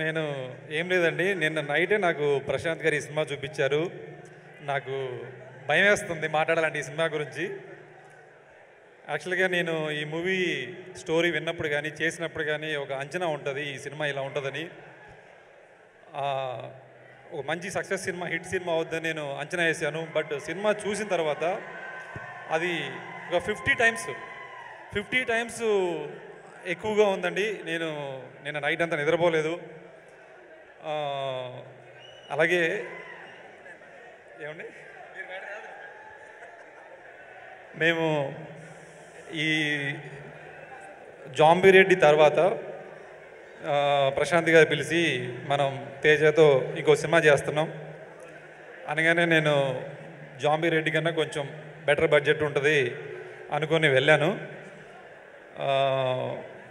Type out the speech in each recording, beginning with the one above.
నేను ఏం లేదండి. నిన్న నైటే నాకు ప్రశాంత్ గారు ఈ సినిమా చూపించారు. నాకు భయమేస్తుంది మాట్లాడాలంటే ఈ సినిమా గురించి. యాక్చువల్‌గా నేను ఈ మూవీ స్టోరీ విన్నప్పుడు గానీ, చేసినప్పుడు గానీ ఒక అంచనా ఉంటది. ఈ సినిమా ఇలా ఉంటదని. ఒక మంచి సక్సెస్ సినిమా, హిట్ సినిమా అవుద్దని నేను అంచనా ఏశాను. బట్ సినిమా చూసిన తర్వాత అది ఒక 50 టైమ్స్ ఎక్కువగా ఉందండి. నిన్న నైట్ అంతా నిద్రపోలేదు. అలాగే ఏమండి మేము ఈ జాంబిరెడ్డి తర్వాత ప్రశాంత్ గారు పిలిచి మనం తేజతో ఇంకో సినిమా చేస్తున్నాం అనగానే నేను జాంబిరెడ్డి కన్నా కొంచెం బెటర్ బడ్జెట్ ఉంటుంది అనుకొని వెళ్ళాను.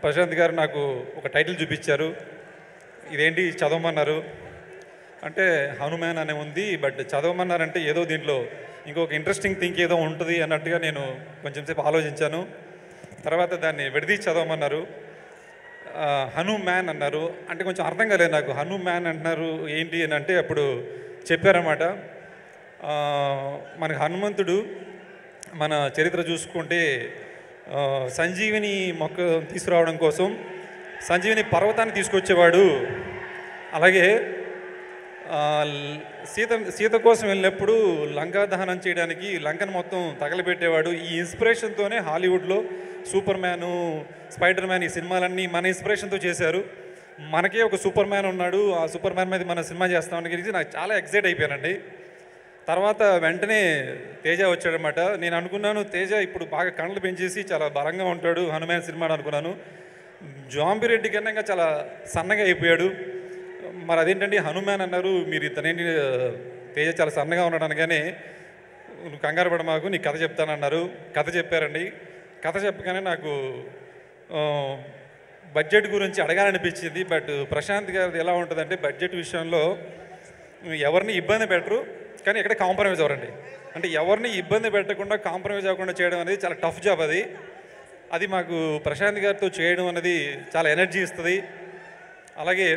ప్రశాంత్ గారు నాకు ఒక టైటిల్ చూపించారు. ఇదేంటి చదవమన్నారు అంటే హనుమాన్ అనే ఉంది, బట్ చదవమన్నారంటే ఏదో దీంట్లో ఇంకొక ఇంట్రెస్టింగ్ థింక్ ఏదో ఉంటుంది అన్నట్టుగా నేను కొంచెం సేపు ఆలోచించాను. తర్వాత దాన్ని విడదీసి చదవమన్నారు. హనుమాన్ అన్నారు అంటే కొంచెం అర్థం కాలేదు నాకు. హనుమాన్ అంటున్నారు ఏంటి అని అంటే అప్పుడు చెప్పారన్నమాట. మనకి హనుమంతుడు మన చరిత్ర చూసుకుంటే సంజీవిని మొక్క తీసుకురావడం కోసం సంజీవిని తీసుకొచ్చేవాడు. అలాగే సీత కోసం వెళ్ళినప్పుడు లంకా దహనం చేయడానికి లంకను మొత్తం తగలబెట్టేవాడు. ఈ ఇన్స్పిరేషన్తోనే హాలీవుడ్లో సూపర్ మ్యాను, స్పైడర్ మ్యాన్ ఈ సినిమాలన్నీ మన ఇన్స్పిరేషన్తో చేశారు. మనకే ఒక సూపర్ మ్యాన్ ఉన్నాడు, ఆ సూపర్ మ్యాన్ మీద మన సినిమా చేస్తామని గురించి నాకు చాలా ఎక్సైట్ అయిపోయానండి. తర్వాత వెంటనే తేజ వచ్చాడనమాట. నేను అనుకున్నాను తేజ ఇప్పుడు బాగా కళ్ళు పెంచేసి చాలా బలంగా ఉంటాడు హనుమాన్ సినిమా అనుకున్నాను. జాంబిరెడ్డి కన్నా ఇంకా చాలా సన్నగా అయిపోయాడు. మరి అదేంటండి హనుమాన్ అన్నారు, మీరు ఇతనేంటి తేజ చాలా సన్నగా ఉన్నాడు అనగానే నువ్వు కంగారు పడ మాకు నీ కథ చెప్తానన్నారు. కథ చెప్పారండి. కథ చెప్పగానే నాకు బడ్జెట్ గురించి అడగాలనిపించింది. బట్ ప్రశాంత్ గారిది ఎలా ఉంటుందంటే బడ్జెట్ విషయంలో ఎవరిని ఇబ్బంది పెట్టరు, కానీ ఎక్కడ కాంప్రమైజ్ అవ్వరండి. అంటే ఎవరిని ఇబ్బంది పెట్టకుండా కాంప్రమైజ్ అవ్వకుండా చేయడం అనేది చాలా టఫ్ జాబ్. అది మాకు ప్రశాంత్ గారితో చేయడం అనేది చాలా ఎనర్జీ ఇస్తుంది. అలాగే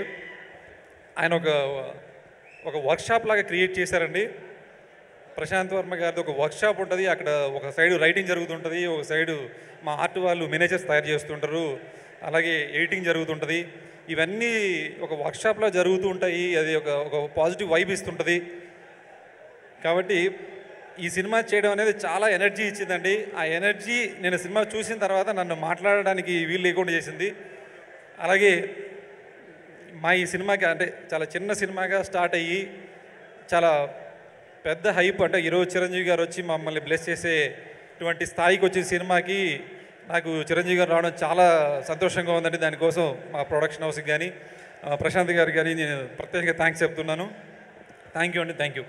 ఆయన ఒక వర్క్షాప్ లాగా క్రియేట్ చేశారండి. ప్రశాంత్ వర్మ గారిది ఒక వర్క్షాప్ ఉంటుంది. అక్కడ ఒక సైడు రైటింగ్ జరుగుతుంటుంది, ఒక సైడు మా ఆర్ట్ వాళ్ళు మినేచర్స్ తయారు చేస్తుంటారు, అలాగే ఎడిటింగ్ జరుగుతుంటుంది. ఇవన్నీ ఒక వర్క్షాప్లో జరుగుతూ ఉంటాయి. అది ఒక పాజిటివ్ వైబ్ ఇస్తుంటుంది. కాబట్టి ఈ సినిమా చేయడం అనేది చాలా ఎనర్జీ ఇచ్చిందండి. ఆ ఎనర్జీ నేను సినిమా చూసిన తర్వాత నన్ను మాట్లాడడానికి వీలు లేకుండా చేసింది. అలాగే మా ఈ సినిమాకి అంటే చాలా చిన్న సినిమాగా స్టార్ట్ అయ్యి చాలా పెద్ద హైప్, అంటే ఈరోజు చిరంజీవి గారు వచ్చి మమ్మల్ని బ్లెస్ చేసేటువంటి స్థాయికి వచ్చే సినిమాకి నాకు చిరంజీవి గారు రావడం చాలా సంతోషంగా ఉందండి. దానికోసం మా ప్రొడక్షన్ హౌస్కి కానీ ప్రశాంత్ గారికి కానీ నేను ప్రత్యేకంగా థ్యాంక్స్ చెప్తున్నాను. థ్యాంక్ యూ అండి. Thank you.